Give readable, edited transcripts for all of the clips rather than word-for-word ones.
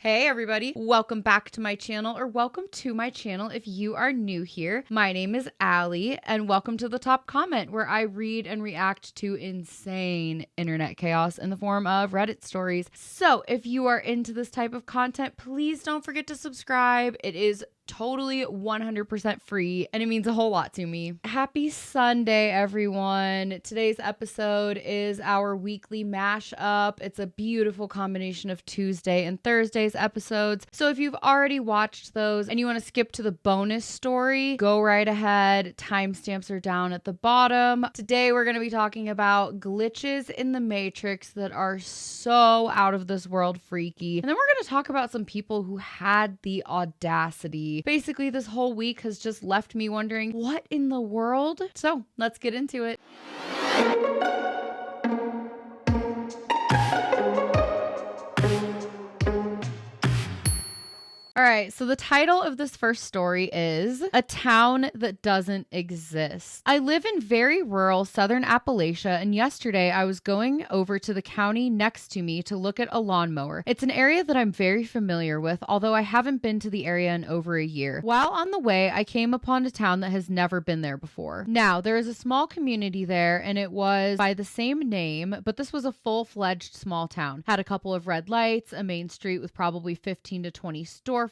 Hey everybody, welcome back to my channel, or welcome to my channel if you are new here. My name is Allie, and welcome to the top comment where I read and react to insane internet chaos in the form of Reddit stories. So if you are into this type of content, please don't forget to subscribe. It is totally 100% free and it means a whole lot to me. Happy Sunday, everyone. Today's episode is our weekly mashup. It's a beautiful combination of Tuesday and Thursday's episodes. So if you've already watched those and you want to skip to the bonus story, go right ahead. Timestamps are down at the bottom. Today we're going to be talking about glitches in the Matrix that are so out of this world freaky. And then we're going to talk about some people who had the audacity. Basically, this whole week has just left me wondering, what in the world? So let's get into it. All right, so the title of this first story is A Town That Doesn't Exist. I live in very rural southern Appalachia, and yesterday I was going over to the county next to me to look at a lawnmower. It's an area that I'm very familiar with, although I haven't been to the area in over a year. While on the way, I came upon a town that has never been there before. Now, there is a small community there, and it was by the same name, but this was a full-fledged small town. Had a couple of red lights, a main street with probably 15 to 20 storefronts,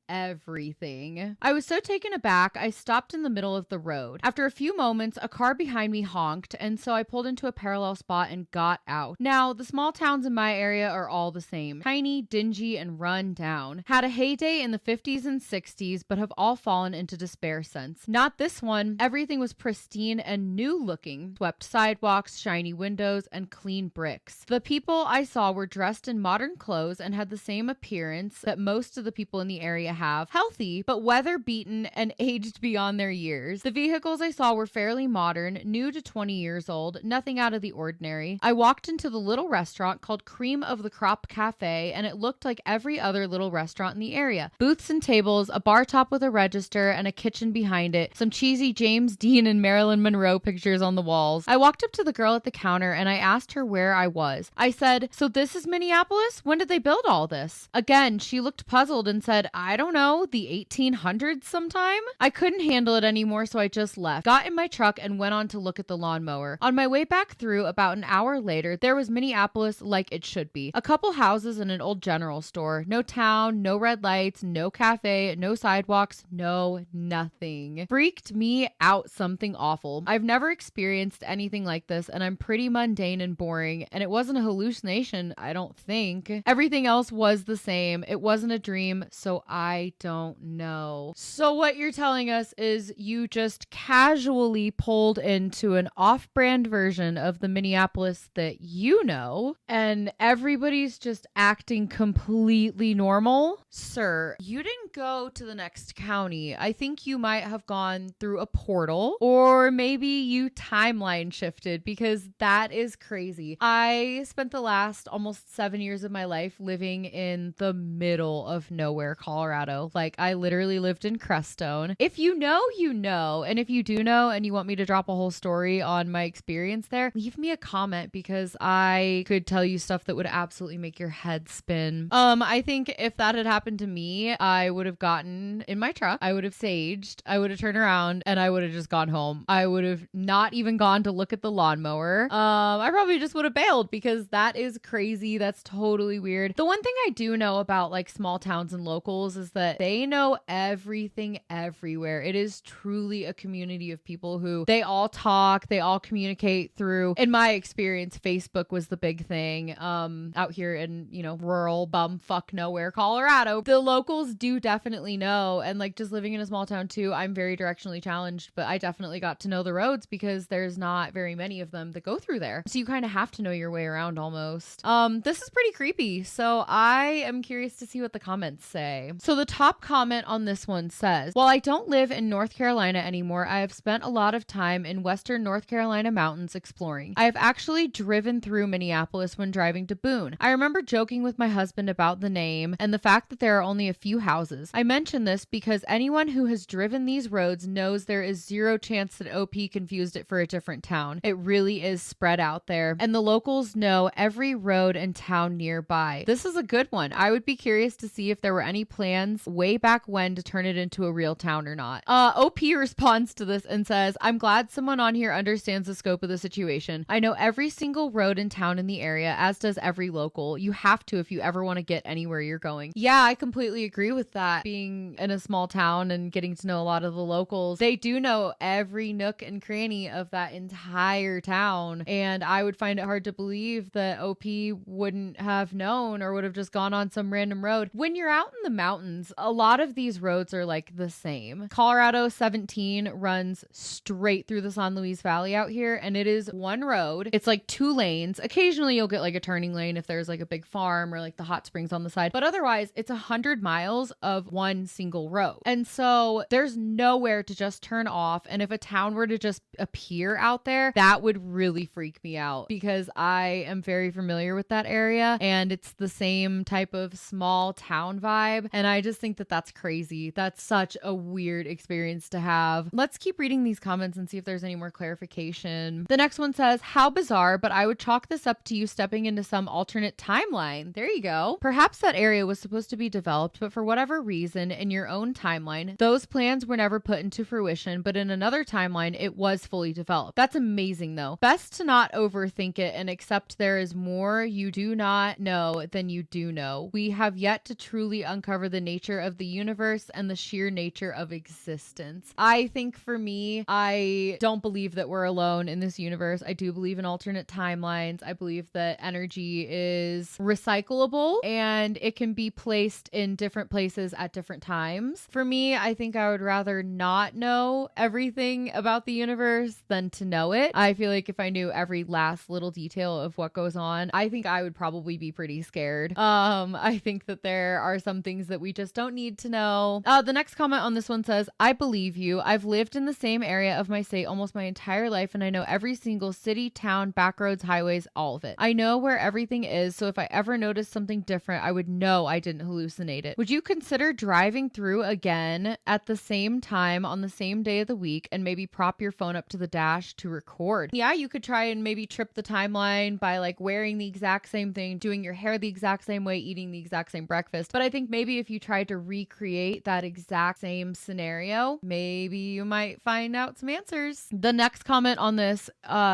everything. I was so taken aback, I stopped in the middle of the road. After a few moments, a car behind me honked, and so I pulled into a parallel spot and got out. Now, the small towns in my area are all the same. Tiny, dingy, and run down. Had a heyday in the 50s and 60s, but have all fallen into despair since. Not this one. Everything was pristine and new looking. Swept sidewalks, shiny windows, and clean bricks. The people I saw were dressed in modern clothes and had the same appearance that most of the people in the area have. Healthy, but weather beaten and aged beyond their years. The vehicles I saw were fairly modern, new to 20 years old, nothing out of the ordinary. I walked into the little restaurant called Cream of the Crop Cafe, and it looked like every other little restaurant in the area. Booths and tables, a bar top with a register, and a kitchen behind it. Some cheesy James Dean and Marilyn Monroe pictures on the walls. I walked up to the girl at the counter and I asked her where I was. I said, "So this is Minneapolis? When did they build all this?" Again, she looked puzzled and said, "I don't know, the 1800s sometime?" I couldn't handle it anymore, so I just left. Got in my truck and went on to look at the lawnmower. On my way back through, about an hour later, there was Minneapolis like it should be. A couple houses and an old general store. No town, no red lights, no cafe, no sidewalks, no nothing. Freaked me out something awful. I've never experienced anything like this, and I'm pretty mundane and boring, and it wasn't a hallucination, I don't think. Everything else was the same. It wasn't a dream, so I don't know. So what you're telling us is you just casually pulled into an off-brand version of the Minneapolis that you know, and everybody's just acting completely normal? Sir, you didn't go to the next county. I think you might have gone through a portal, or maybe you timeline shifted, because that is crazy. I spent the last almost 7 years of my life living in the middle of nowhere, Colorado. Like, I literally lived in Crestone. If you know, you know. And if you do know and you want me to drop a whole story on my experience there, leave me a comment, because I could tell you stuff that would absolutely make your head spin. I think if that had happened to me, I would have gotten in my truck, I would have saged, I would have turned around, and I would have just gone home. I would have not even gone to look at the lawnmower. I probably just would have bailed, because that is crazy. That's totally weird. The one thing I do know about like small towns and locals is that they know everything everywhere. It is truly a community of people who they all talk, they all communicate through. In my experience, Facebook was the big thing out here in, rural bumfuck nowhere, Colorado. The locals do definitely know, and like just living in a small town too, I'm very directionally challenged, but I definitely got to know the roads because there's not very many of them that go through there. So you kind of have to know your way around almost. This is pretty creepy, so I am curious to see what the comments say. So the top comment on this one says, "While I don't live in North Carolina anymore, I have spent a lot of time in western North Carolina mountains exploring. I have actually driven through Minneapolis when driving to Boone. I remember joking with my husband about the name and the fact that there are only a few houses. houses. I mention this because anyone who has driven these roads knows there is zero chance that OP confused it for a different town. It really is spread out there, and the locals know every road and town nearby. This is a good one. I would be curious to see if there were any plans way back when to turn it into a real town or not. OP responds to this and says, I'm glad someone on here understands the scope of the situation. I know every single road and town in the area, as does every local. You have to if you ever want to get anywhere you're going. Yeah, I completely agree with that. Being in a small town and getting to know a lot of the locals, they do know every nook and cranny of that entire town. And I would find it hard to believe that OP wouldn't have known or would have just gone on some random road. When you're out in the mountains, a lot of these roads are like the same. Colorado 17 runs straight through the San Luis Valley out here, and it is one road. It's like 2 lanes. Occasionally you'll get like a turning lane if there's like a big farm or like the hot springs on the side, but otherwise it's 100 miles of one single road. And so there's nowhere to just turn off. And if a town were to just appear out there, that would really freak me out because I am very familiar with that area and it's the same type of small town vibe. And I just think that that's crazy. That's such a weird experience to have. Let's keep reading these comments and see if there's any more clarification. The next one says, how bizarre, but I would chalk this up to you stepping into some alternate timeline. There you go. Perhaps that area was supposed to be developed, but for whatever reason, in your own timeline, those plans were never put into fruition, but in another timeline, it was fully developed. That's amazing though. Best to not overthink it and accept there is more you do not know than you do know. We have yet to truly uncover the nature of the universe and the sheer nature of existence. I think for me, I don't believe that we're alone in this universe. I do believe in alternate timelines. I believe that energy is recyclable and it can be placed in different places at different times. For me, I think I would rather not know everything about the universe than to know it. I feel like if I knew every last little detail of what goes on, I think I would probably be pretty scared. I think that there are some things that we just don't need to know. The next comment on this one says, I believe you. I've lived in the same area of my state almost my entire life, and I know every single city, town, back roads, highways, all of it. I know where everything is, so if I ever noticed something different, I would know I didn't hallucinate it. Would you consider driving through again at the same time on the same day of the week and maybe prop your phone up to the dash to record? Yeah, you could try and maybe trip the timeline by like wearing the exact same thing, doing your hair the exact same way, eating the exact same breakfast. But I think maybe if you tried to recreate that exact same scenario, maybe you might find out some answers. The next comment on this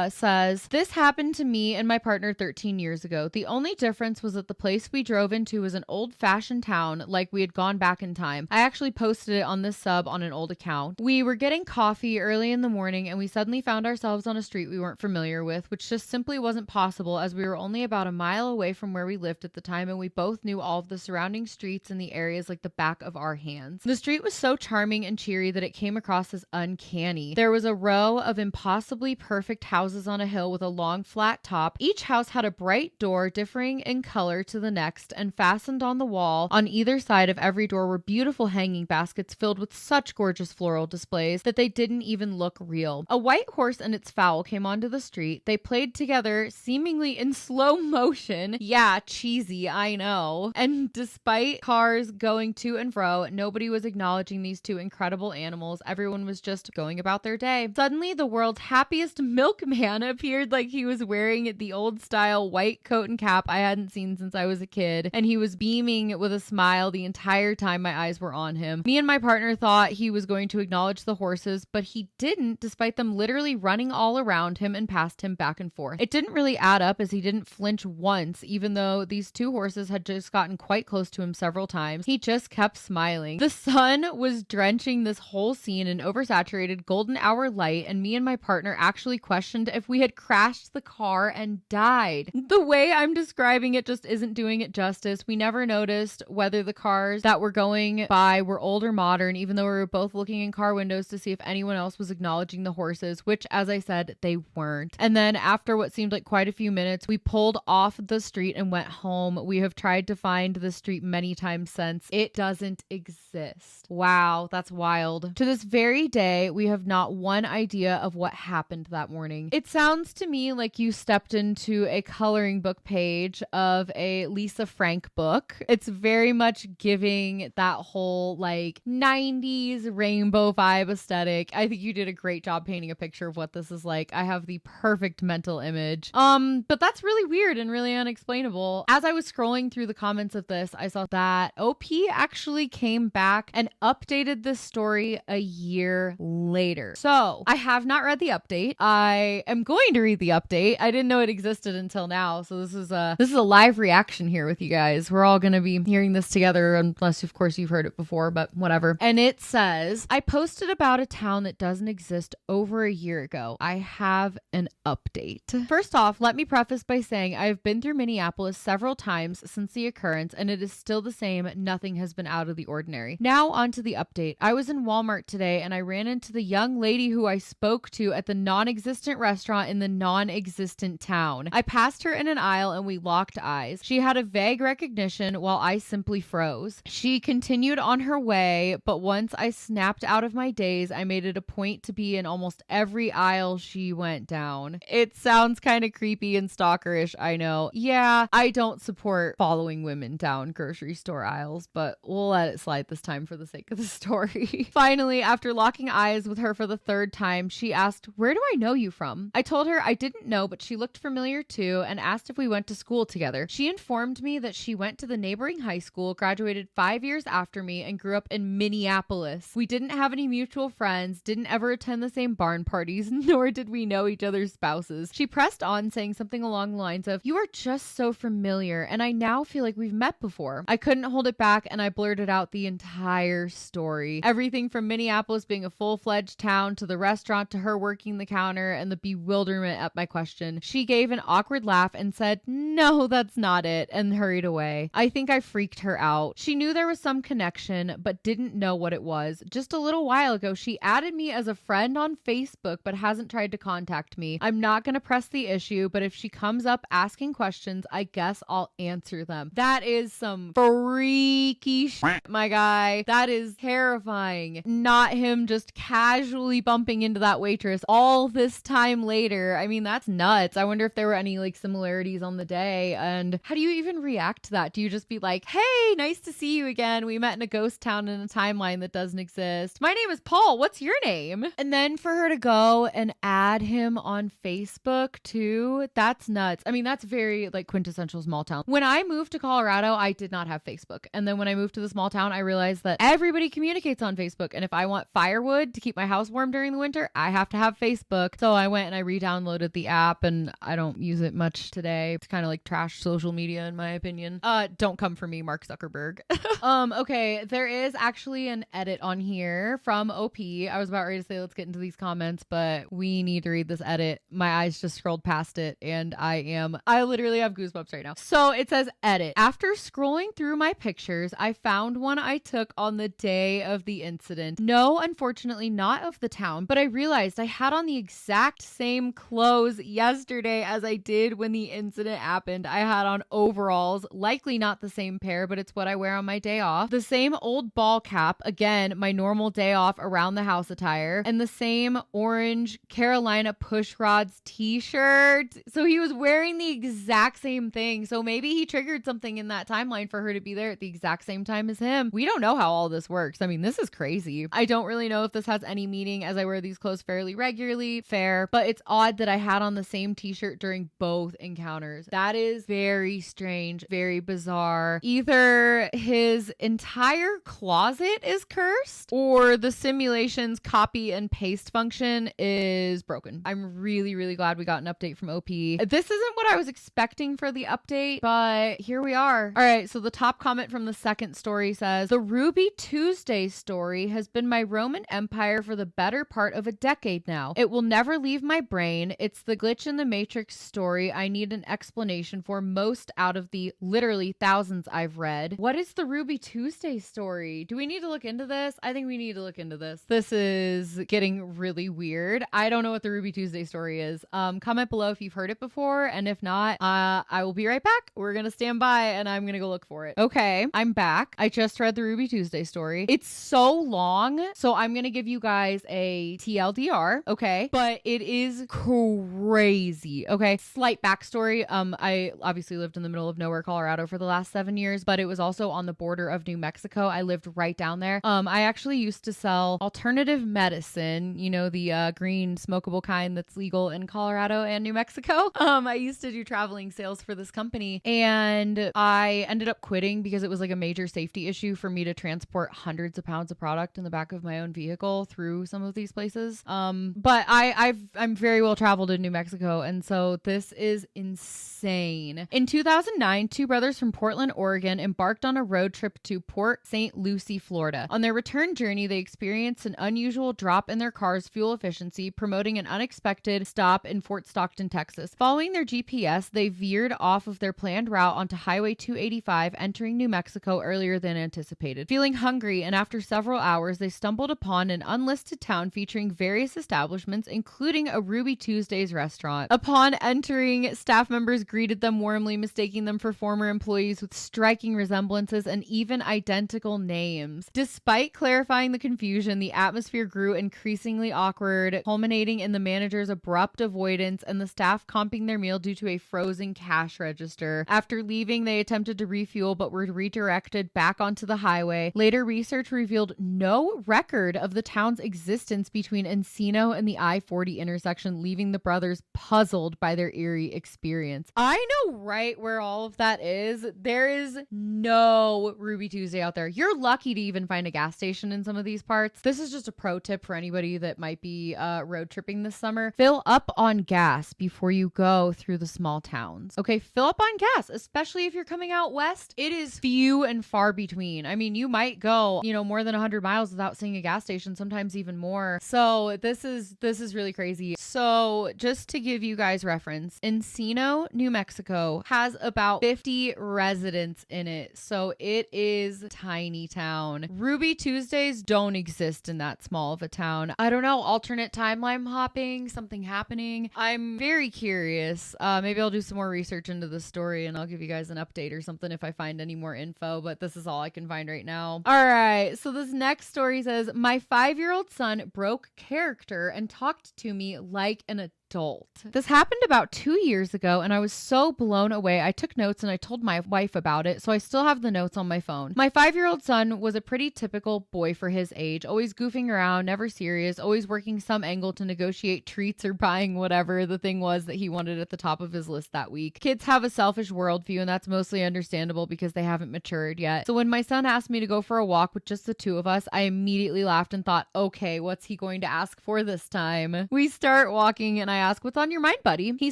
says, this happened to me and my partner 13 years ago. The only difference was that the place we drove into was an old-fashioned town, like we had gone back in time. I actually posted it on this sub on an old account. We were getting coffee early in the morning and we suddenly found ourselves on a street we weren't familiar with, which just simply wasn't possible as we were only about a mile away from where we lived at the time and we both knew all of the surrounding streets and the areas like the back of our hands. The street was so charming and cheery that it came across as uncanny. There was a row of impossibly perfect houses on a hill with a long flat top. Each house had a bright door differing in color to the next, and fastened on the wall on either side of every door were beautiful hanging baskets filled with such gorgeous floral displays that they didn't even look real. A white horse and its fowl came onto the street. They played together seemingly in slow motion. Yeah, cheesy, I know. And despite cars going to and fro, nobody was acknowledging these two incredible animals. Everyone was just going about their day. Suddenly, the world's happiest milkman appeared like he was wearing the old style white coat and cap I hadn't seen since I was a kid, and he was beaming with a smile the entire time my eyes were on him. Me and my partner thought he was going to acknowledge the horses, but he didn't, despite them literally running all around him and past him back and forth. It didn't really add up as he didn't flinch once, even though these two horses had just gotten quite close to him several times. He just kept smiling. The sun was drenching this whole scene in oversaturated golden hour light, and me and my partner actually questioned if we had crashed the car and died. The way I'm describing it just isn't doing it justice. We never noticed whether the cars that were going by were old or modern, even though we were both looking in car windows to see if anyone else was acknowledging the horses, which, as I said, they weren't. And then after what seemed like quite a few minutes, we pulled off the street and went home. We have tried to find the street many times since. It doesn't exist. Wow, that's wild. To this very day, we have not one idea of what happened that morning. It sounds to me like you stepped into a coloring book page of a Lisa Frank book. It's very much giving doing that whole like 90s rainbow vibe aesthetic. I think you did a great job painting a picture of what this is like. I have the perfect mental image. But that's really weird and really unexplainable. As I was scrolling through the comments of this, I saw that OP actually came back and updated this story a year later. So I have not read the update. I am going to read the update. I didn't know it existed until now. So this is a live reaction here with you guys. We're all going to be hearing this together, unless of course you've heard it before, but whatever. And it says, I posted about a town that doesn't exist over a year ago. I have an update. First off, let me preface by saying I've been through Minneapolis several times since the occurrence, and it is still the same. Nothing has been out of the ordinary. Now on to the update. I was in Walmart today and I ran into the young lady who I spoke to at the non-existent restaurant in the non-existent town. I passed her in an aisle and we locked eyes. She had a vague recognition while I simply froze. She continued on her way, but once I snapped out of my daze, I made it a point to be in almost every aisle she went down. It sounds kind of creepy and stalkerish, I know. Yeah, I don't support following women down grocery store aisles, but we'll let it slide this time for the sake of the story. Finally, after locking eyes with her for the third time, she asked, "Where do I know you from?" I told her I didn't know, but she looked familiar too and asked if we went to school together. She informed me that she went to the neighboring high school, graduated 5 years after me, and grew up in Minneapolis. We didn't have any mutual friends, didn't ever attend the same barn parties, nor did we know each other's spouses. She pressed on, saying something along the lines of, "You are just so familiar, and I now feel like we've met before." I couldn't hold it back, and I blurted out the entire story. Everything from Minneapolis being a full-fledged town to the restaurant to her working the counter and the bewilderment at my question. She gave an awkward laugh and said, "No, that's not it," and hurried away. I think I freaked her out. She knew there was some connection, but didn't know what it was. Just a little while ago, she added me as a friend on Facebook, but hasn't tried to contact me. I'm not going to press the issue, but if she comes up asking questions, I guess I'll answer them. That is some freaky shit, my guy. That is terrifying. Not him just casually bumping into that waitress all this time later. I mean, that's nuts. I wonder if there were any like similarities on the day. And how do you even react to that? Do you just be like, "Hey, nice to see you again. We met in a ghost town in a timeline that doesn't exist. My name is Paul. What's your name?" And then for her to go and add him on Facebook too, that's nuts. I mean, that's very like quintessential small town. When I moved to Colorado, I did not have Facebook. And then when I moved to the small town, I realized that everybody communicates on Facebook. And if I want firewood to keep my house warm during the winter, I have to have Facebook. So I went and I re-downloaded the app, and I don't use it much today. It's kind of like trash social media in my opinion. Don't come for me, Mark Zuckerberg. Okay, there is actually an edit on here from OP. I was about ready to say let's get into these comments, but we need to read this edit. My eyes just scrolled past it and I literally have goosebumps right now. So it says edit. After scrolling through my pictures, I found one I took on the day of the incident. No, unfortunately not of the town, but I realized I had on the exact same clothes yesterday as I did when the incident happened. I had on overalls, likely not the same pair, but it's what I wear on my day off. The same old ball cap, again, my normal day off around the house attire, and the same orange Carolina push rods t-shirt. So he was wearing the exact same thing. So maybe he triggered something in that timeline for her to be there at the exact same time as him. We don't know how all this works. I mean, this is crazy. I don't really know if this has any meaning as I wear these clothes fairly regularly. Fair, but it's odd that I had on the same t-shirt during both encounters. That is very strange, very bizarre. Either his entire closet is cursed or the simulation's copy and paste function is broken. I'm really, really glad we got an update from OP. This isn't what I was expecting for the update, but here we are. All right, so the top comment from the second story says, "The Ruby Tuesday story has been my Roman Empire for the better part of a decade now. It will never leave my brain. It's the glitch in the Matrix story I need an explanation for most out of the literally thousands I've read." What is the Ruby Tuesday story? Do we need to look into this? I think we need to look into this. This is getting really weird. I don't know what the Ruby Tuesday story is. Comment below if you've heard it before, and if not, I will be right back. We're gonna stand by and I'm gonna go look for it. Okay, I'm back. I just read the Ruby Tuesday story. It's so long, so I'm gonna give you guys a TLDR, okay? But it is crazy, okay? Slight backstory. I obviously lived in the middle of nowhere, Colorado for the last 7 years, but it was also on the border border of New Mexico. I lived right down there. I actually used to sell alternative medicine, you know, the green smokable kind that's legal in Colorado and New Mexico. I used to do traveling sales for this company, and I ended up quitting because it was like a major safety issue for me to transport hundreds of pounds of product in the back of my own vehicle through some of these places. But I'm very well traveled in New Mexico, and so this is insane. In 2009, two brothers from Portland, Oregon embarked on a road trip to Port St. Lucie, Florida. On their return journey, they experienced an unusual drop in their car's fuel efficiency, promoting an unexpected stop in Fort Stockton, Texas. Following their GPS, they veered off of their planned route onto Highway 285, entering New Mexico earlier than anticipated. Feeling hungry, and after several hours, they stumbled upon an unlisted town featuring various establishments, including a Ruby Tuesdays restaurant. Upon entering, staff members greeted them warmly, mistaking them for former employees with striking resemblances and even identical names. Despite clarifying the confusion, the atmosphere grew increasingly awkward, culminating in the manager's abrupt avoidance and the staff comping their meal due to a frozen cash register. After leaving, they attempted to refuel but were redirected back onto the highway. Later research revealed no record of the town's existence between Encino and the I-40 intersection, leaving the brothers puzzled by their eerie experience. I know right where all of that is. There is no Ruby Tuesday out there. You're lucky to even find a gas station in some of these parts. This is just a pro tip for anybody that might be road tripping this summer. Fill up on gas before you go through the small towns. Okay, fill up on gas, especially if you're coming out west. It is few and far between. I mean, you might go, you know, more than 100 miles without seeing a gas station, sometimes even more. So this is really crazy. So just to give you guys reference, Encino, New Mexico has about 50 residents in it. So it is a tiny town. Ruby Tuesdays don't exist in that small of a town. I don't know, alternate timeline hopping, something happening. I'm very curious. Maybe I'll do some more research into the story and I'll give you guys an update or something if I find any more info, but this is all I can find right now. All right, so this next story says, my 5-year-old son broke character and talked to me like an adult. This happened about 2 years ago, and I was so blown away. I took notes and I told my wife about it, so I still have the notes on my phone. My 5-year-old son was a pretty typical boy for his age, always goofing around, never serious, always working some angle to negotiate treats or buying whatever the thing was that he wanted at the top of his list that week. Kids have a selfish worldview, and that's mostly understandable because they haven't matured yet. So when my son asked me to go for a walk with just the two of us, I immediately laughed and thought, okay, what's he going to ask for this time? We start walking, and I ask, what's on your mind, buddy? He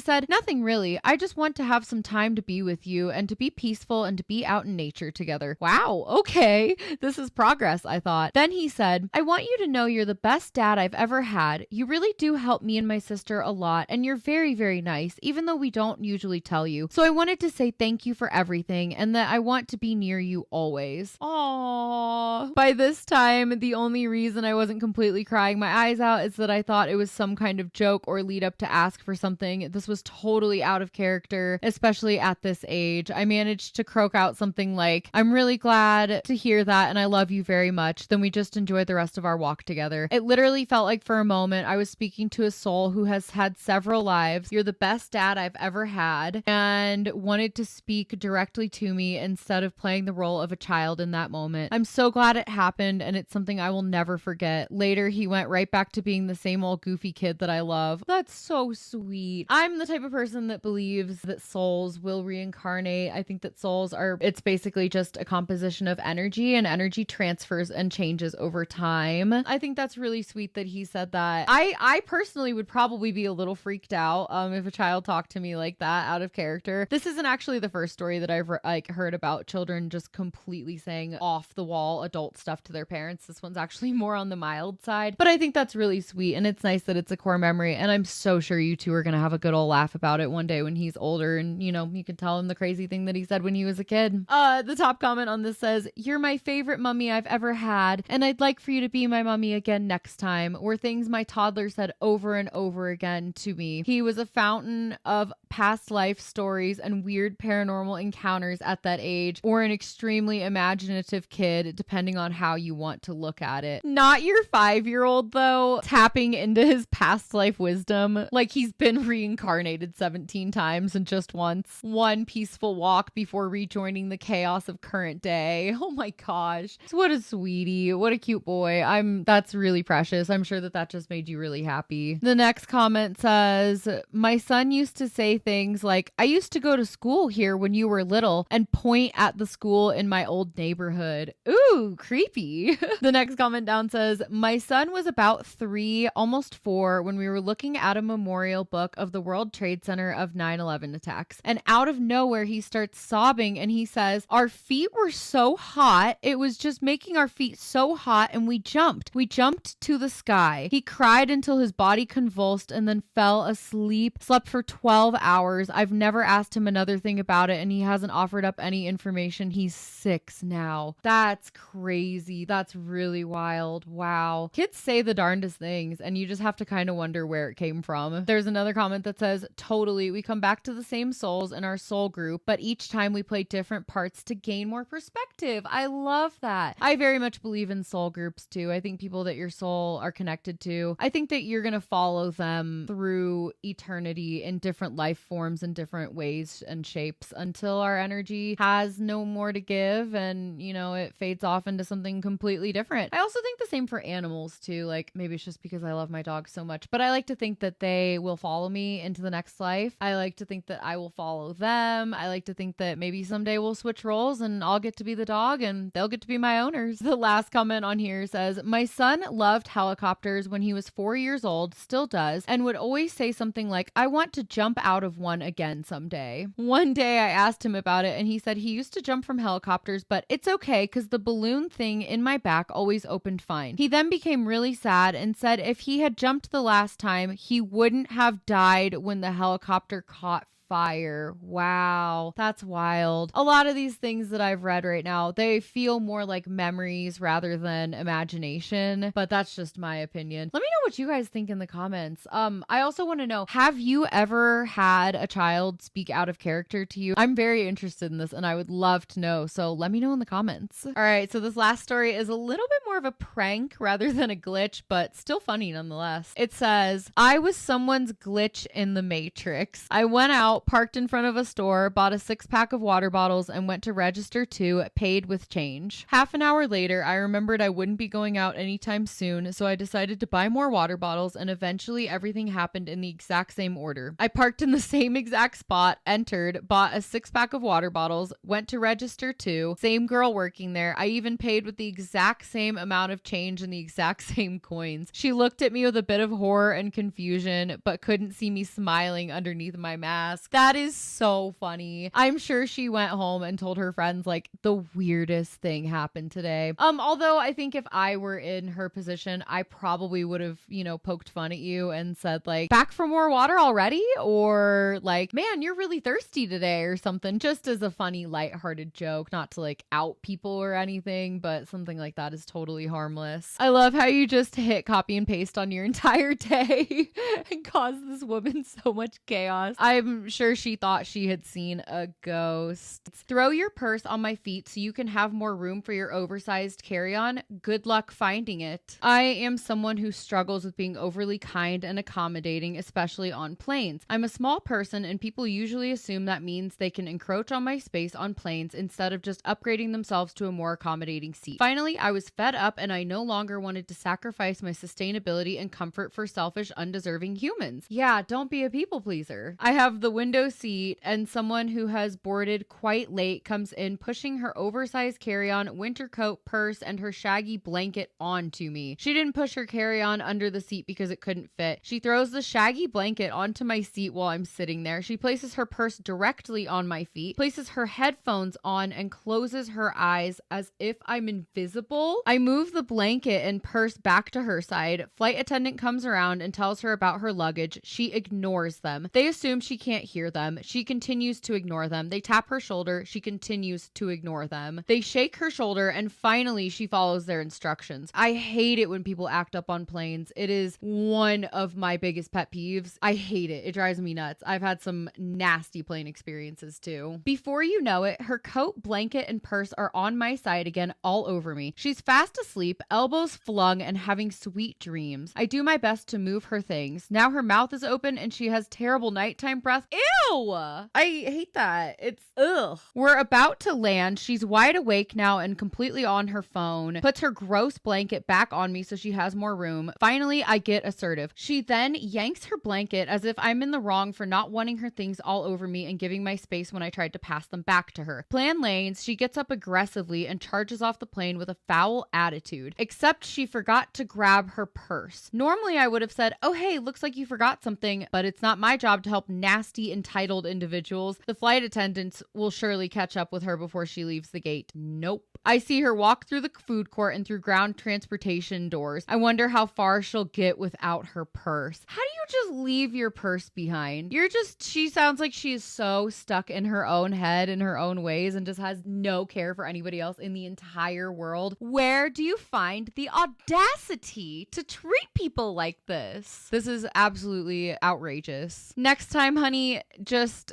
said, nothing really. I just want to have some time to be with you and to be peaceful and to be out in nature together. Wow, okay. This is progress, I thought. Then he said, I want you to know you're the best dad I've ever had. You really do help me and my sister a lot, and you're very, very nice, even though we don't usually tell you. So I wanted to say thank you for everything and that I want to be near you always. Aww. By this time, the only reason I wasn't completely crying my eyes out is that I thought it was some kind of joke or lead up to ask for something. This was totally out of character, especially at this age. I managed to croak out something like, I'm really glad to hear that and I love you very much. Then we just enjoyed the rest of our walk together. It literally felt like for a moment I was speaking to a soul who has had several lives. You're the best dad I've ever had, and wanted to speak directly to me instead of playing the role of a child in that moment. I'm so glad it happened, and it's something I will never forget. Later, he went right back to being the same old goofy kid that I love. That's so sweet. I'm the type of person that believes that souls will reincarnate. I think that souls are, it's basically just a composition of energy, and energy transfers and changes over time. I think that's really sweet that he said that. I personally would probably be a little freaked out if a child talked to me like that out of character. This isn't actually the first story that I've heard about children just completely saying off the wall adult stuff to their parents. This one's actually more on the mild side, but I think that's really sweet, and it's nice that it's a core memory, and I'm so sure you two are gonna have a good old laugh about it one day when he's older, and you know, you can tell him the crazy thing that he said when he was a kid. The top comment on this says, you're my favorite mummy I've ever had, and I'd like for you to be my mummy again next time, were things my toddler said over and over again to me. He was a fountain of past life stories and weird paranormal encounters at that age, or an extremely imaginative kid, depending depending on how you want to look at it. Not your 5-year-old though, tapping into his past life wisdom like he's been reincarnated 17 times and just once. One peaceful walk before rejoining the chaos of current day. Oh my gosh. What a sweetie. What a cute boy. That's really precious. I'm sure that just made you really happy. The next comment says, my son used to say things like, I used to go to school here when you were little, and point at the school in my old neighborhood. Ooh, creepy. The next comment down says, my son was about 3, almost 4, when we were looking at a memorial book of the World Trade Center of 9/11 attacks. And out of nowhere, he starts sobbing and he says, our feet were so hot. It was just making our feet so hot and we jumped. We jumped to the sky. He cried until his body convulsed and then fell asleep, slept for 12 hours. I've never asked him another thing about it and he hasn't offered up any information. He's 6 now. That's crazy. That's really wild. Wow. Kids say the darndest things and you just have to kind of wonder where it came from. There's another comment that says, totally, we come back to the same souls in our soul group, but each time we play different parts to gain more perspective. I love that. I very much believe in soul groups too. I think people that your soul are connected to, I think that you're going to follow them through eternity in different life forms and different ways and shapes until our energy has no more to give and, it fades off into something completely different. I also think the same for animals too. Like maybe it's just because I love my dog so much, but I like to think that they will follow me into the next life. I like to think that I will follow them. I like to think that maybe someday we'll switch roles and I'll get to be the dog and they'll get to be my owners. The last comment on here says, my son loved helicopters when he was 4 years old, still does, and would always say something like, I want to jump out of one again someday. One day I asked him about it and he said he used to jump from helicopters, but it's okay because the balloon thing in my back always opened fine. He then became really sad and said if he had jumped the last time, he wouldn't have died when the helicopter caught fire. Wow. That's wild. A lot of these things that I've read right now, they feel more like memories rather than imagination, but that's just my opinion. Let me know what you guys think in the comments. I also want to know, have you ever had a child speak out of character to you? I'm very interested in this and I would love to know. So let me know in the comments. All right. So this last story is a little bit more of a prank rather than a glitch, but still funny nonetheless. It says, I was someone's glitch in the Matrix. I went out, parked in front of a store, bought a 6-pack of water bottles and went to register too, paid with change. Half an hour later, I remembered I wouldn't be going out anytime soon, so I decided to buy more water bottles and eventually everything happened in the exact same order. I parked in the same exact spot, entered, bought a 6-pack of water bottles, went to register too, same girl working there. I even paid with the exact same amount of change and the exact same coins. She looked at me with a bit of horror and confusion, but couldn't see me smiling underneath my mask. That is so funny. I'm sure she went home and told her friends like the weirdest thing happened today. Although I think if I were in her position, I probably would have, poked fun at you and said like, back for more water already? Or like, man, you're really thirsty today or something, just as a funny, lighthearted joke, not to like out people or anything, but something like that is totally harmless. I love how you just hit copy and paste on your entire day and caused this woman so much chaos. I'm sure she thought she had seen a ghost. Throw your purse on my feet so you can have more room for your oversized carry-on. Good luck finding it. I am someone who struggles with being overly kind and accommodating, especially on planes. I'm a small person and people usually assume that means they can encroach on my space on planes instead of just upgrading themselves to a more accommodating seat. Finally, I was fed up and I no longer wanted to sacrifice my sustainability and comfort for selfish, undeserving humans. Yeah, don't be a people pleaser. I have the window seat and someone who has boarded quite late comes in pushing her oversized carry-on, winter coat, purse, and her shaggy blanket onto me. She didn't push her carry-on under the seat because it couldn't fit. She throws the shaggy blanket onto my seat while I'm sitting there. She places her purse directly on my feet, places her headphones on, and closes her eyes as if I'm invisible. I move the blanket and purse back to her side. Flight attendant comes around and tells her about her luggage. She ignores them. They assume she can't hear them. She continues to ignore them. They tap her shoulder. She continues to ignore them. They shake her shoulder, and finally she follows their instructions. I hate it when people act up on planes. It is one of my biggest pet peeves. I hate it. It drives me nuts. I've had some nasty plane experiences too. Before you know it, her coat, blanket, and purse are on my side again, all over me. She's fast asleep, elbows flung, and having sweet dreams. I do my best to move her things. Now her mouth is open and she has terrible nighttime breath. Ew! I hate that. It's ugh. We're about to land. She's wide awake now and completely on her phone. Puts her gross blanket back on me so she has more room. Finally, I get assertive. She then yanks her blanket as if I'm in the wrong for not wanting her things all over me and giving my space when I tried to pass them back to her. Plan lanes, she gets up aggressively and charges off the plane with a foul attitude. Except she forgot to grab her purse. Normally I would have said, oh hey, looks like you forgot something, but it's not my job to help nasty, entitled individuals. The flight attendants will surely catch up with her before she leaves the gate. Nope. I see her walk through the food court and through ground transportation doors. I wonder how far she'll get without her purse. How do you just leave your purse behind? She sounds like she is so stuck in her own head, in her own ways, and just has no care for anybody else in the entire world. Where do you find the audacity to treat people like this? This is absolutely outrageous. Next time, honey,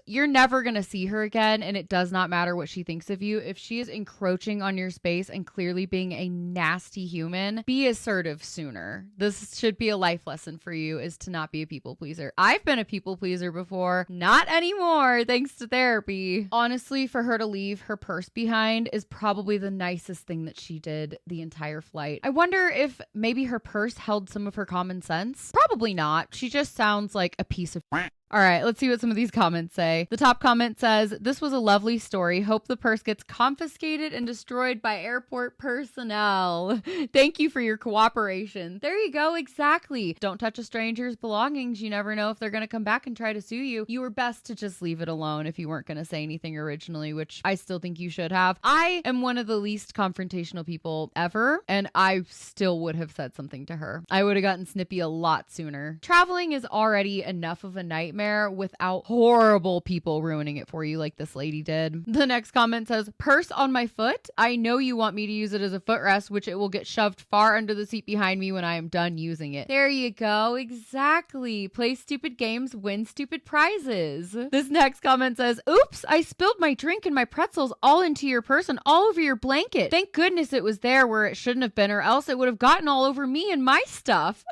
you're never gonna see her again, and it does not matter what she thinks of you. If she is encroaching on your space and clearly being a nasty human, be assertive sooner. This should be a life lesson for you, is to not be a people pleaser. I've been a people pleaser before, not anymore, thanks to therapy. Honestly, for her to leave her purse behind is probably the nicest thing that she did the entire flight. I wonder if maybe her purse held some of her common sense. Probably not. She just sounds like a piece of All right, let's see what some of these comments say. The top comment says, this was a lovely story. Hope the purse gets confiscated and destroyed by airport personnel. Thank you for your cooperation. There you go, exactly. Don't touch a stranger's belongings. You never know if they're going to come back and try to sue you. You were best to just leave it alone if you weren't going to say anything originally, which I still think you should have. I am one of the least confrontational people ever, and I still would have said something to her. I would have gotten snippy a lot sooner. Traveling is already enough of a nightmare without horrible people ruining it for you like this lady did. The next comment says, purse on my foot. I know you want me to use it as a footrest, which it will get shoved far under the seat behind me when I am done using it. There you go. Exactly. Play stupid games, win stupid prizes. This next comment says, oops, I spilled my drink and my pretzels all into your purse and all over your blanket. Thank goodness it was there where it shouldn't have been, or else it would have gotten all over me and my stuff.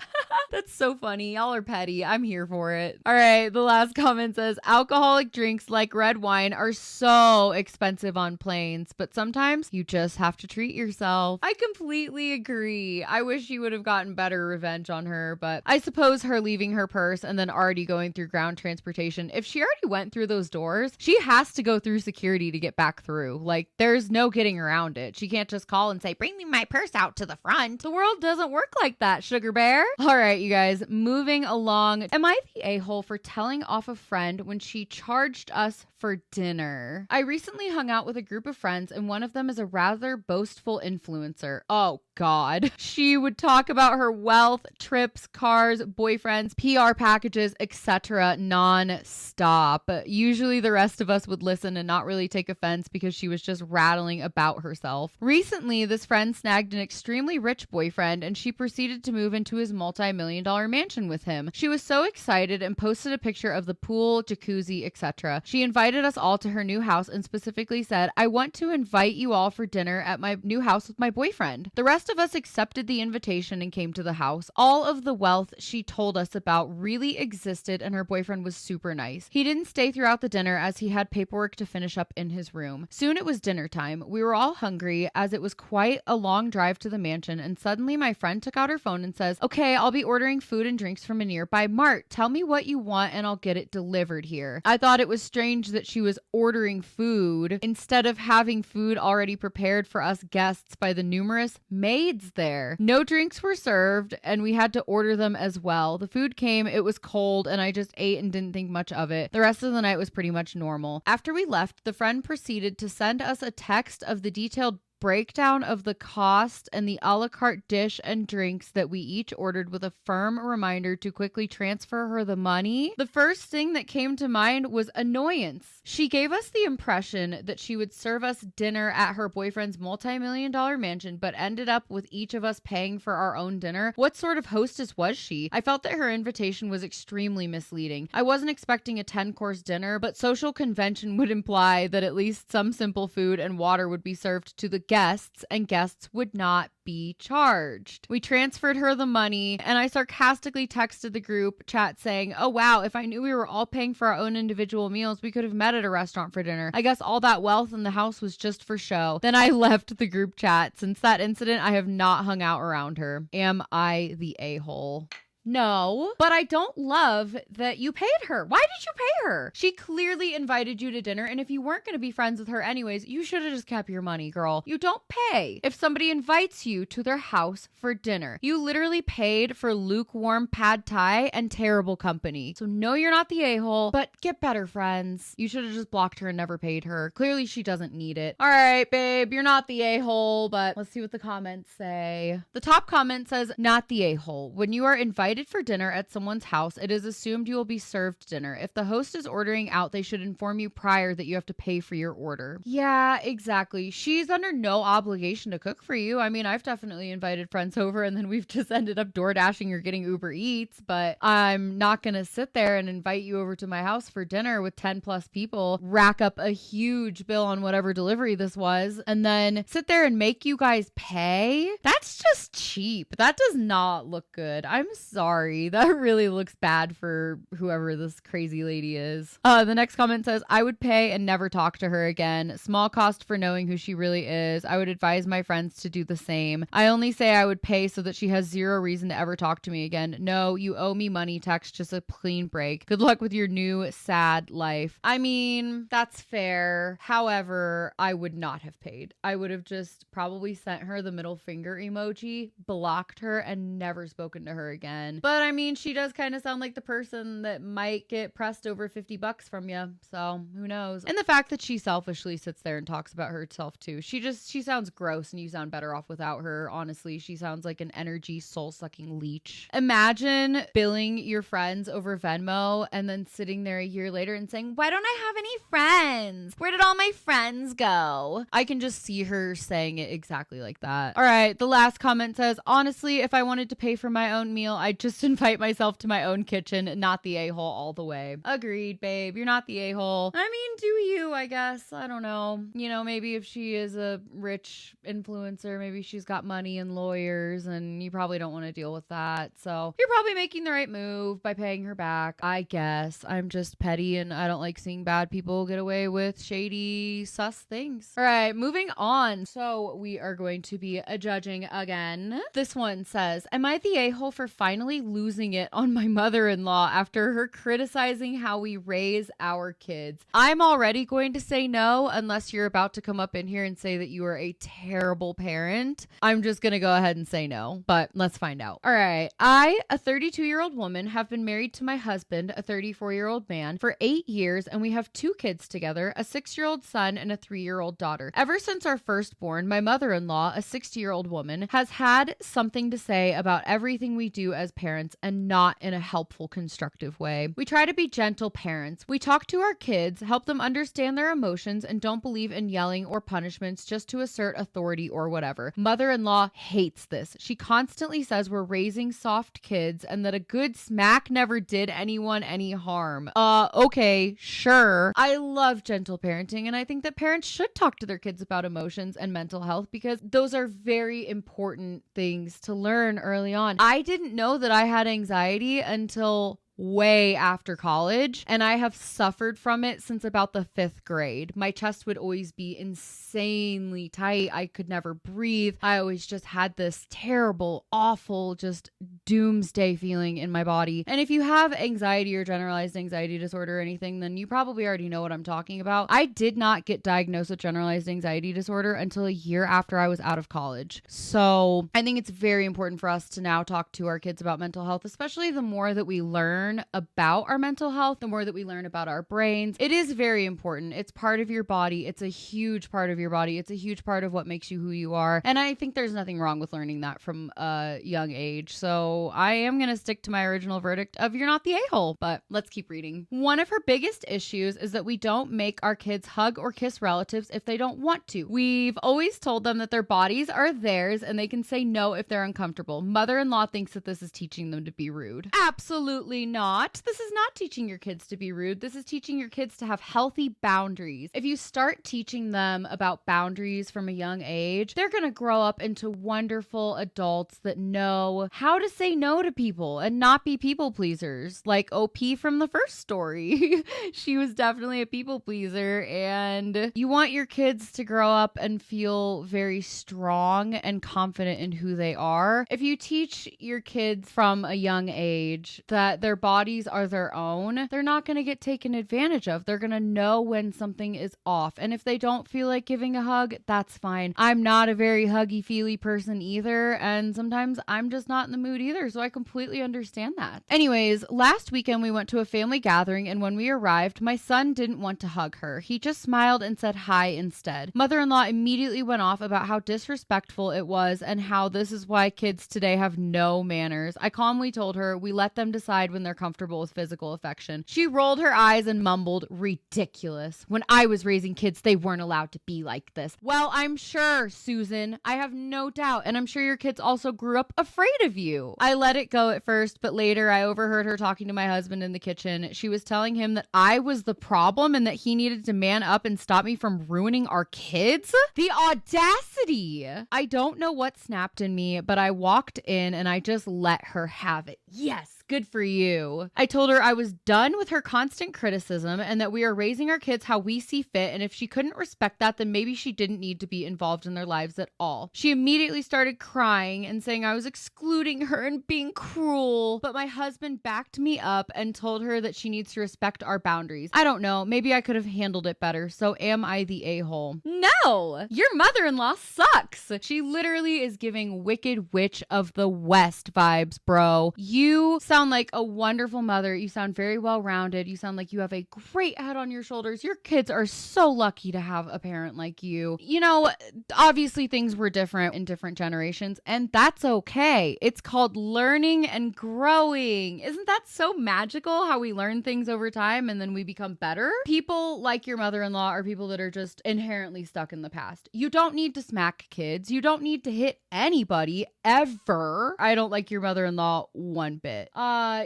That's so funny. Y'all are petty. I'm here for it. All right. The last comment says, alcoholic drinks like red wine are so expensive on planes, but sometimes you just have to treat yourself. I completely agree. I wish you would have gotten better revenge on her, but I suppose her leaving her purse and then already going through ground transportation, if she already went through those doors, she has to go through security to get back through. Like, there's no getting around it. She can't just call and say, bring me my purse out to the front. The world doesn't work like that, sugar bear. All right, you guys, moving along. Am I the a-hole for telling off a friend when she charged us for dinner? I recently hung out with a group of friends, and one of them is a rather boastful influencer. Oh God. She would talk about her wealth, trips, cars, boyfriends, PR packages, etc. non-stop. Usually the rest of us would listen and not really take offense because she was just rattling about herself. Recently, this friend snagged an extremely rich boyfriend, and she proceeded to move into his multi-million-dollar mansion with him. She was so excited and posted a picture of the pool, jacuzzi, etc. She invited us all to her new house and specifically said, I want to invite you all for dinner at my new house with my boyfriend. The rest of us accepted the invitation and came to the house. All of the wealth she told us about really existed, and her boyfriend was super nice. He didn't stay throughout the dinner as he had paperwork to finish up in his room. Soon it was dinner time. We were all hungry as it was quite a long drive to the mansion, and suddenly my friend took out her phone and says, okay, I'll be ordering food and drinks from a nearby mart. Tell me what you want and I'll get it delivered here. I thought it was strange that she was ordering food instead of having food already prepared for us guests by the numerous maids there. No drinks were served and we had to order them as well. The food came, it was cold, and I just ate and didn't think much of it. The rest of the night was pretty much normal. After we left, the friend proceeded to send us a text of the detailed breakdown of the cost and the a la carte dish and drinks that we each ordered with a firm reminder to quickly transfer her the money, the first thing that came to mind was annoyance. She gave us the impression that she would serve us dinner at her boyfriend's multi-million-dollar mansion, but ended up with each of us paying for our own dinner. What sort of hostess was she? I felt that her invitation was extremely misleading. I wasn't expecting a 10-course dinner, but social convention would imply that at least some simple food and water would be served to the guests, and guests would not be charged. We transferred her the money, and I sarcastically texted the group chat saying, "Oh wow, if I knew we were all paying for our own individual meals, we could have met at a restaurant for dinner. I guess all that wealth in the house was just for show." Then I left the group chat. Since that incident, I have not hung out around her. Am I the a-hole? No, but I don't love that you paid her. Why did you pay her? She clearly invited you to dinner, and if you weren't going to be friends with her anyways, you should have just kept your money, girl. You don't pay if somebody invites you to their house for dinner. You literally paid for lukewarm pad thai and terrible company. So no, you're not the a-hole, but get better, friends. You should have just blocked her and never paid her. Clearly, she doesn't need it. All right, babe, you're not the a-hole, but let's see what the comments say. The top comment says, "Not the a-hole. When you are invited for dinner at someone's house, it is assumed you will be served dinner. If the host is ordering out, they should inform you prior that you have to pay for your order." Yeah, exactly. She's under no obligation to cook for you. I mean, I've definitely invited friends over and then we've just ended up door dashing or getting Uber Eats, but I'm not going to sit there and invite you over to my house for dinner with 10 plus people, rack up a huge bill on whatever delivery this was, and then sit there and make you guys pay. That's just cheap. That does not look good. I'm sorry. That really looks bad for whoever this crazy lady is. The next comment says, "I would pay and never talk to her again. Small cost for knowing who she really is. I would advise my friends to do the same. I only say I would pay so that she has zero reason to ever talk to me again. No, you owe me money text, just a clean break. Good luck with your new sad life." I mean, that's fair. However, I would not have paid. I would have just probably sent her the middle finger emoji, blocked her, and never spoken to her again. But I mean, she does kind of sound like the person that might get pressed over $50 from you. So who knows? And the fact that she selfishly sits there and talks about herself too. She sounds gross and you sound better off without her. Honestly, she sounds like an energy soul-sucking leech. Imagine billing your friends over Venmo and then sitting there a year later and saying, "Why don't I have any friends? Where did all my friends go?" I can just see her saying it exactly like that. All right, the last comment says, "Honestly, if I wanted to pay for my own meal, I'd just invite myself to my own kitchen, not the a-hole all the way." Agreed, babe. You're not the a-hole. I mean, do you, I guess. I don't know. You know, maybe if she is a rich influencer, maybe she's got money and lawyers, and you probably don't want to deal with that. So you're probably making the right move by paying her back. I guess. I'm just petty, and I don't like seeing bad people get away with shady, sus things. All right, moving on. So we are going to be judging again. This one says, "Am I the a-hole for finally losing it on my mother-in-law after her criticizing how we raise our kids?" I'm already going to say no unless you're about to come up in here and say that you are a terrible parent. I'm just going to go ahead and say no, but let's find out. All right. I, a 32-year-old woman, have been married to my husband, a 34-year-old man, for 8 years, and we have 2 kids together, a 6-year-old son and a 3-year-old daughter. Ever since our firstborn, my mother-in-law, a 60-year-old woman, has had something to say about everything we do as parents, and not in a helpful, constructive way. We try to be gentle parents. We talk to our kids, help them understand their emotions, and don't believe in yelling or punishments just to assert authority or whatever. Mother-in-law hates this. She constantly says we're raising soft kids and that a good smack never did anyone any harm. Okay, sure. I love gentle parenting, and I think that parents should talk to their kids about emotions and mental health because those are very important things to learn early on. I didn't know that I had anxiety until way after college, and I have suffered from it since about the 5th grade. My chest would always be insanely tight. I could never breathe. I always just had this terrible, awful, just doomsday feeling in my body. And if you have anxiety or generalized anxiety disorder or anything, then you probably already know what I'm talking about. I did not get diagnosed with generalized anxiety disorder until a year after I was out of college. So I think it's very important for us to now talk to our kids about mental health, especially the more that we learn learn about our mental health, the more that we learn about our brains. It is very important. It's part of your body. It's a huge part of your body. It's a huge part of what makes you who you are. And I think there's nothing wrong with learning that from a young age. So I am going to stick to my original verdict of you're not the a-hole, but let's keep reading. One of her biggest issues is that we don't make our kids hug or kiss relatives if they don't want to. We've always told them that their bodies are theirs and they can say no if they're uncomfortable. Mother-in-law thinks that this is teaching them to be rude. Absolutely not. This is not teaching your kids to be rude. This is teaching your kids to have healthy boundaries. If you start teaching them about boundaries from a young age, they're going to grow up into wonderful adults that know how to say no to people and not be people pleasers. Like OP from the first story. She was definitely a people pleaser, and you want your kids to grow up and feel very strong and confident in who they are. If you teach your kids from a young age that their bodies are their own, they're not going to get taken advantage of. They're going to know when something is off. And if they don't feel like giving a hug, that's fine. I'm not a very huggy-feely person either, and sometimes I'm just not in the mood either, so I completely understand that. Anyways, last weekend we went to a family gathering, and when we arrived, my son didn't want to hug her. He just smiled and said hi instead. Mother-in-law immediately went off about how disrespectful it was and how this is why kids today have no manners. I calmly told her we let them decide when they're comfortable with physical affection. She rolled her eyes and mumbled, "Ridiculous. When I was raising kids, they weren't allowed to be like this." Well, I'm sure, Susan. I have no doubt. And I'm sure your kids also grew up afraid of you. I let it go at first, but later I overheard her talking to my husband in the kitchen. She was telling him that I was the problem and that he needed to man up and stop me from ruining our kids. The audacity. I don't know what snapped in me, but I walked in and I just let her have it. Yes. Good for you. I told her I was done with her constant criticism and that we are raising our kids how we see fit, and if she couldn't respect that, then maybe she didn't need to be involved in their lives at all. She immediately started crying and saying I was excluding her and being cruel, but my husband backed me up and told her that she needs to respect our boundaries. I don't know, maybe I could have handled it better, so am I the a-hole? No! Your mother-in-law sucks! She literally is giving Wicked Witch of the West vibes, bro. You sound like a wonderful mother. You sound very well-rounded. You sound like you have a great head on your shoulders. Your kids are so lucky to have a parent like you. You know, obviously things were different in different generations, and that's okay. It's called learning and growing. Isn't that so magical how we learn things over time and then we become better? People like your mother-in-law are people that are just inherently stuck in the past. You don't need to smack kids. You don't need to hit anybody ever. I don't like your mother-in-law one bit.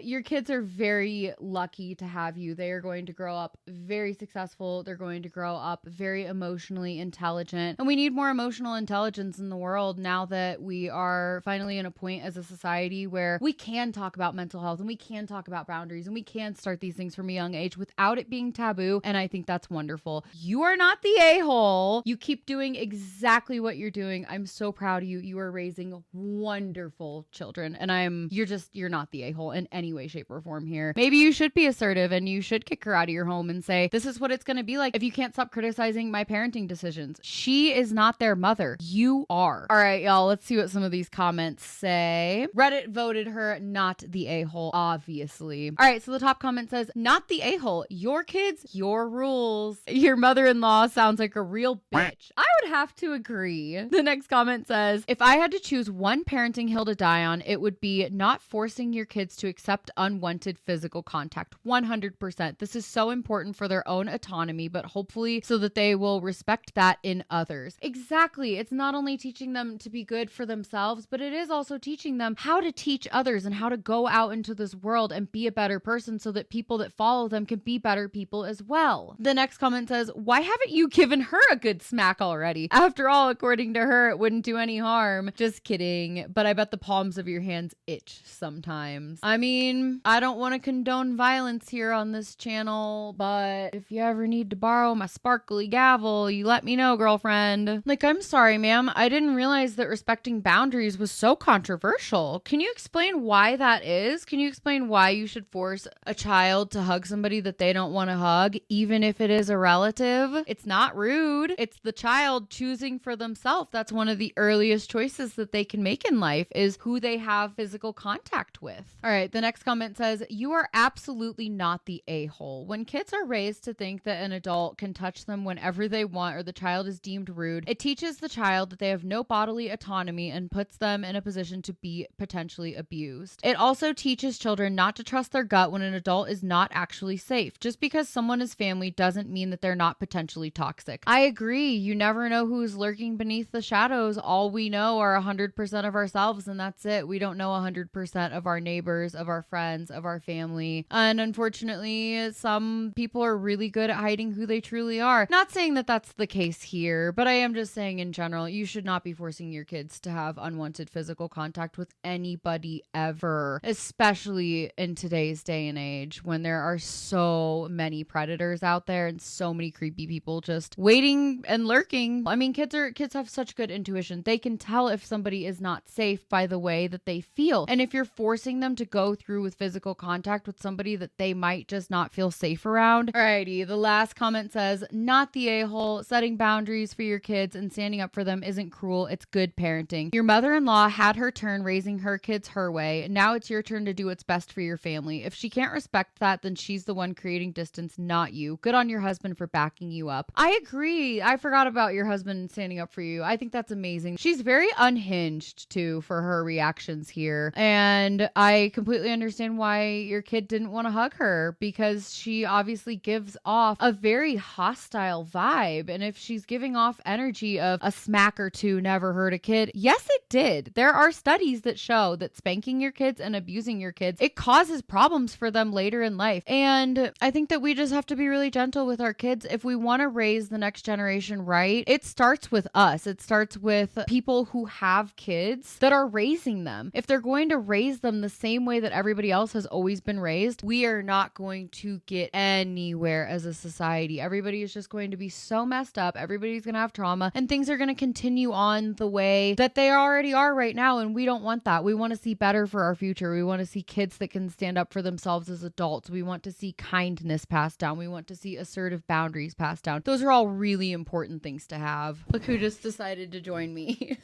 Your kids are very lucky to have you. They are going to grow up very successful. They're going to grow up very emotionally intelligent. And we need more emotional intelligence in the world now that we are finally in a point as a society where we can talk about mental health and we can talk about boundaries and we can start these things from a young age without it being taboo. And I think that's wonderful. You are not the a-hole. You keep doing exactly what you're doing. I'm so proud of you. You are raising wonderful children. And you're not the a-hole in any way, shape, or form here. Maybe you should be assertive and you should kick her out of your home and say, this is what it's going to be like if you can't stop criticizing my parenting decisions. She is not their mother. You are. All right, y'all, let's see what some of these comments say. Reddit voted her not the a-hole, obviously. All right, so the top comment says, not the a-hole. Your kids, your rules. Your mother-in-law sounds like a real bitch. I would have to agree. The next comment says, if I had to choose one parenting hill to die on, it would be not forcing your kids to accept unwanted physical contact. 100%. This is so important for their own autonomy, but hopefully so that they will respect that in others. Exactly. It's not only teaching them to be good for themselves, but it is also teaching them how to teach others and how to go out into this world and be a better person so that people that follow them can be better people as well. The next comment says, why haven't you given her a good smack already? After all, according to her, it wouldn't do any harm. Just kidding. But I bet the palms of your hands itch sometimes. I mean, I don't want to condone violence here on this channel, but if you ever need to borrow my sparkly gavel, you let me know, girlfriend. Like, I'm sorry, ma'am. I didn't realize that respecting boundaries was so controversial. Can you explain why that is? Can you explain why you should force a child to hug somebody that they don't want to hug, even if it is a relative? It's not rude. It's the child choosing for themselves. That's one of the earliest choices that they can make in life, is who they have physical contact with. All right. right. The next comment says, you are absolutely not the a-hole. When kids are raised to think that an adult can touch them whenever they want or the child is deemed rude, it teaches the child that they have no bodily autonomy and puts them in a position to be potentially abused. It also teaches children not to trust their gut when an adult is not actually safe. Just because someone is family doesn't mean that they're not potentially toxic. I agree. You never know who's lurking beneath the shadows. All we know are 100% of ourselves, and that's it. We don't know 100% of our neighbors, of our friends, of our family. And unfortunately, some people are really good at hiding who they truly are. Not saying that that's the case here, but I am just saying in general, you should not be forcing your kids to have unwanted physical contact with anybody ever, especially in today's day and age when there are so many predators out there and so many creepy people just waiting and lurking. I mean, kids have such good intuition. They can tell if somebody is not safe by the way that they feel. And if you're forcing them to go through with physical contact with somebody that they might just not feel safe around. Alrighty, the last comment says, not the a-hole. Setting boundaries for your kids and standing up for them isn't cruel. It's good parenting. Your mother-in-law had her turn raising her kids her way. Now it's your turn to do what's best for your family. If she can't respect that, then she's the one creating distance, not you. Good on your husband for backing you up. I agree. I forgot about your husband standing up for you. I think that's amazing. She's very unhinged too for her reactions here. And I completely understand why your kid didn't want to hug her, because she obviously gives off a very hostile vibe. And if she's giving off energy of a smack or two never hurt a kid, yes, it did. There are studies that show that spanking your kids and abusing your kids, it causes problems for them later in life. And I think that we just have to be really gentle with our kids. If we want to raise the next generation right, it starts with us. It starts with people who have kids that are raising them. If they're going to raise them the same way that everybody else has always been raised, we are not going to get anywhere as a society. Everybody is just going to be so messed up. Everybody's going to have trauma, and things are going to continue on the way that they already are right now. And we don't want that. We want to see better for our future. We want to see kids that can stand up for themselves as adults. We want to see kindness passed down. We want to see assertive boundaries passed down. Those are all really important things to have. Look who just decided to join me.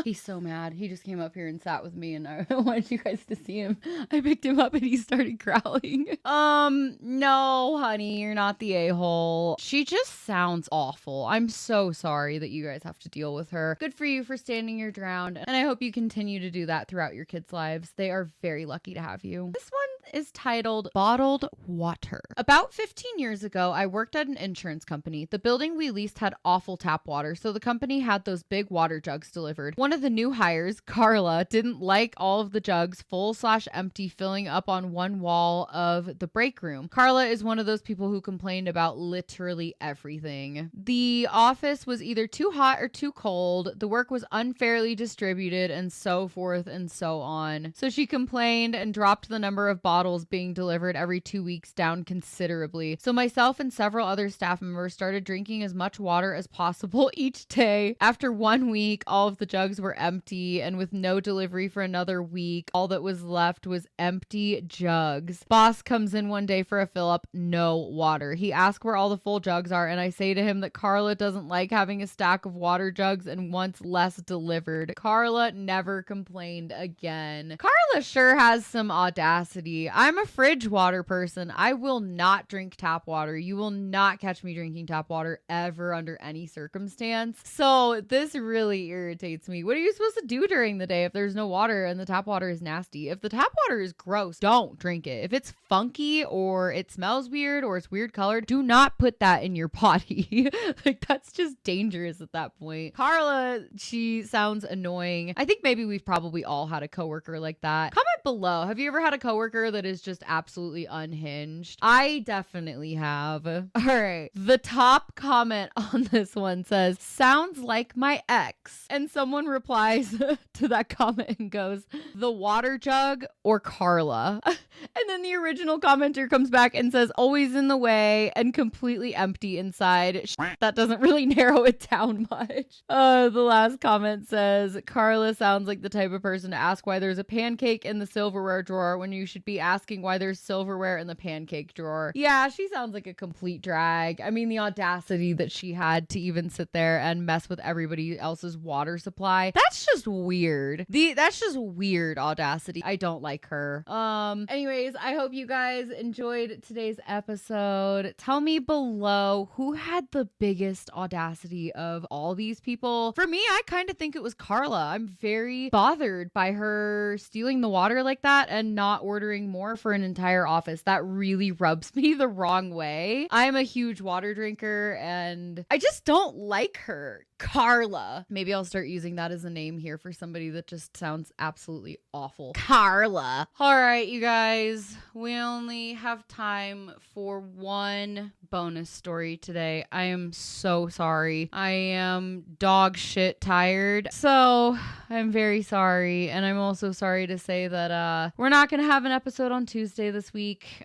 He's so mad. He just came up here and sat with me, and I wanted you guys to see him. I picked him up and he started growling. No, honey, you're not the a-hole. She just sounds awful. I'm so sorry that you guys have to deal with her. Good for you for standing your ground, and I hope you continue to do that throughout your kids' lives. They are very lucky to have you. This one is titled Bottled Water. About 15 years ago, I worked at an insurance company. The building we leased had awful tap water, so the company had those big water jugs delivered. One of the new hires, Carla, didn't like all of the jugs full/empty filling up on one wall of the break room. Carla is one of those people who complained about literally everything. The office was either too hot or too cold. The work was unfairly distributed, and so forth and so on. So she complained and dropped the number of bottles being delivered every 2 weeks down considerably. So myself and several other staff members started drinking as much water as possible each day. After 1 week, all of the jugs were empty, and with no delivery for another week, all that was left was empty jugs. Boss comes in one day for a fill up, no water. He asks where all the full jugs are, and I say to him that Carla doesn't like having a stack of water jugs and wants less delivered. Carla never complained again. Carla sure has some audacity. I'm a fridge water person. I will not drink tap water. You will not catch me drinking tap water ever under any circumstance. So this really irritates me. What are you supposed to do during the day if there's no water and the tap water is nasty? If the tap water is gross, don't drink it. If it's funky or it smells weird or it's weird colored, do not put that in your body. Like, that's just dangerous at that point. Carla, she sounds annoying. I think maybe we've probably all had a coworker like that. Comment below. Have you ever had a coworker that is just absolutely unhinged? I definitely have. All right. The top comment on this one says, sounds like my ex. And someone replies to that comment and goes, the water jug or Carla? And then the original commenter comes back and says, always in the way and completely empty inside. That doesn't really narrow it down much. The last comment says, Carla sounds like the type of person to ask why there's a pancake in the silverware drawer when you should be asking why there's silverware in the pancake drawer. Yeah, she sounds like a complete drag. I mean, the audacity that she had to even sit there and mess with everybody else's water supply. That's just weird. That's just weird audacity. I don't like her. Anyways, I hope you guys enjoyed today's episode. Tell me below who had the biggest audacity of all these people. For me, I kind of think it was Carla. I'm very bothered by her stealing the water like that and not ordering more for an entire office. That really rubs me the wrong way. I'm a huge water drinker and I just don't like her. Carla. Maybe I'll start using that as a name here for somebody that just sounds absolutely awful. Carla. All right, you guys, we only have time for one bonus story today. I am so sorry. I am dog shit tired. So I'm very sorry. And I'm also sorry to say that we're not going to have an episode on Tuesday this week.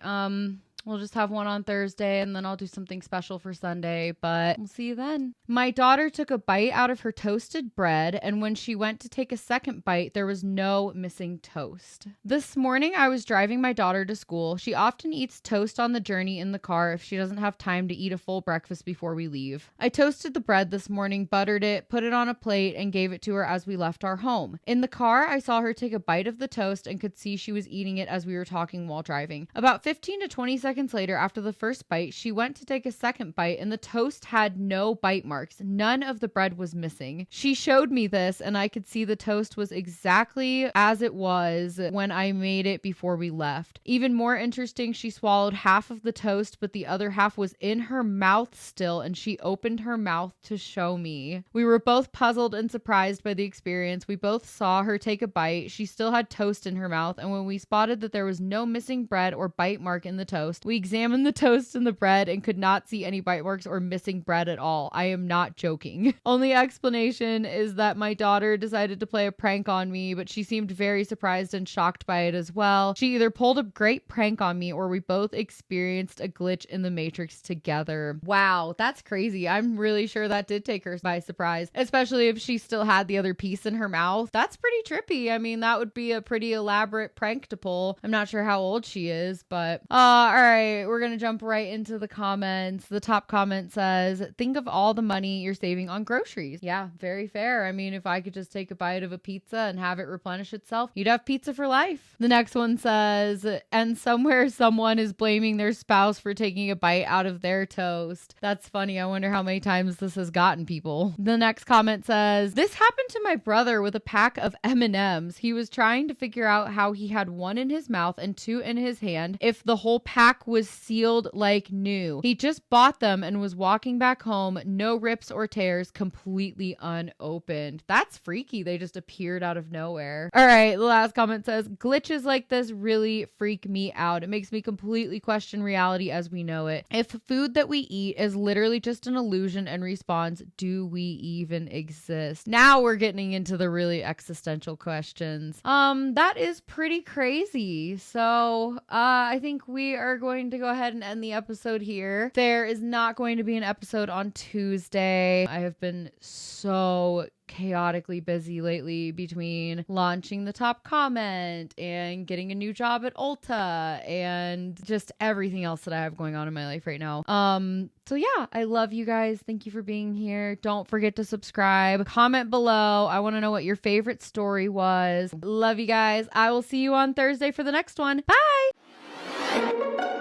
We'll just have one on Thursday and then I'll do something special for Sunday, but we'll see you then. My daughter took a bite out of her toasted bread, and when she went to take a second bite, there was no missing toast. This morning, I was driving my daughter to school. She often eats toast on the journey in the car if she doesn't have time to eat a full breakfast before we leave. I toasted the bread this morning, buttered it, put it on a plate, and gave it to her as we left our home. In the car, I saw her take a bite of the toast and could see she was eating it as we were talking while driving. About 15 to 20 seconds later, after the first bite, she went to take a second bite and the toast had no bite marks. None of the bread was missing. She showed me this and I could see the toast was exactly as it was when I made it before we left. Even more interesting, she swallowed half of the toast, but the other half was in her mouth still, and she opened her mouth to show me. We were both puzzled and surprised by the experience. We both saw her take a bite. She still had toast in her mouth, and when we spotted that there was no missing bread or bite mark in the toast, we examined the toast and the bread and could not see any bite marks or missing bread at all. I am not joking. Only explanation is that my daughter decided to play a prank on me, but she seemed very surprised and shocked by it as well. She either pulled a great prank on me or we both experienced a glitch in the matrix together. Wow, that's crazy. I'm really sure that did take her by surprise, especially if she still had the other piece in her mouth. That's pretty trippy. I mean, that would be a pretty elaborate prank to pull. I'm not sure how old she is, but all right, we're gonna jump right into the comments. The top comment says, think of all the money you're saving on groceries. Yeah, very fair. I mean, if I could just take a bite of a pizza and have it replenish itself, you'd have pizza for life. The next one says, and somewhere someone is blaming their spouse for taking a bite out of their toast. That's funny. I wonder how many times this has gotten people. The next comment says, this happened to my brother with a pack of M&Ms. He was trying to figure out how he had one in his mouth and two in his hand if the whole pack was sealed like new. He just bought them and was walking back home, no rips or tears, completely unopened. That's freaky. They just appeared out of nowhere. All right, the last comment says, glitches like this really freak me out. It makes me completely question reality as we know it. If food that we eat is literally just an illusion and response, do we even exist? Now we're getting into the really existential questions. That is pretty crazy. So I think we are going to go ahead and end the episode here. There is not going to be an episode on Tuesday. I have been so chaotically busy lately between launching the top comment and getting a new job at AITAH and just everything else that I have going on in my life right now. So yeah, I love you guys. Thank you for being here. Don't forget to subscribe. Comment below. I want to know what your favorite story was. Love you guys. I will see you on Thursday for the next one. Bye.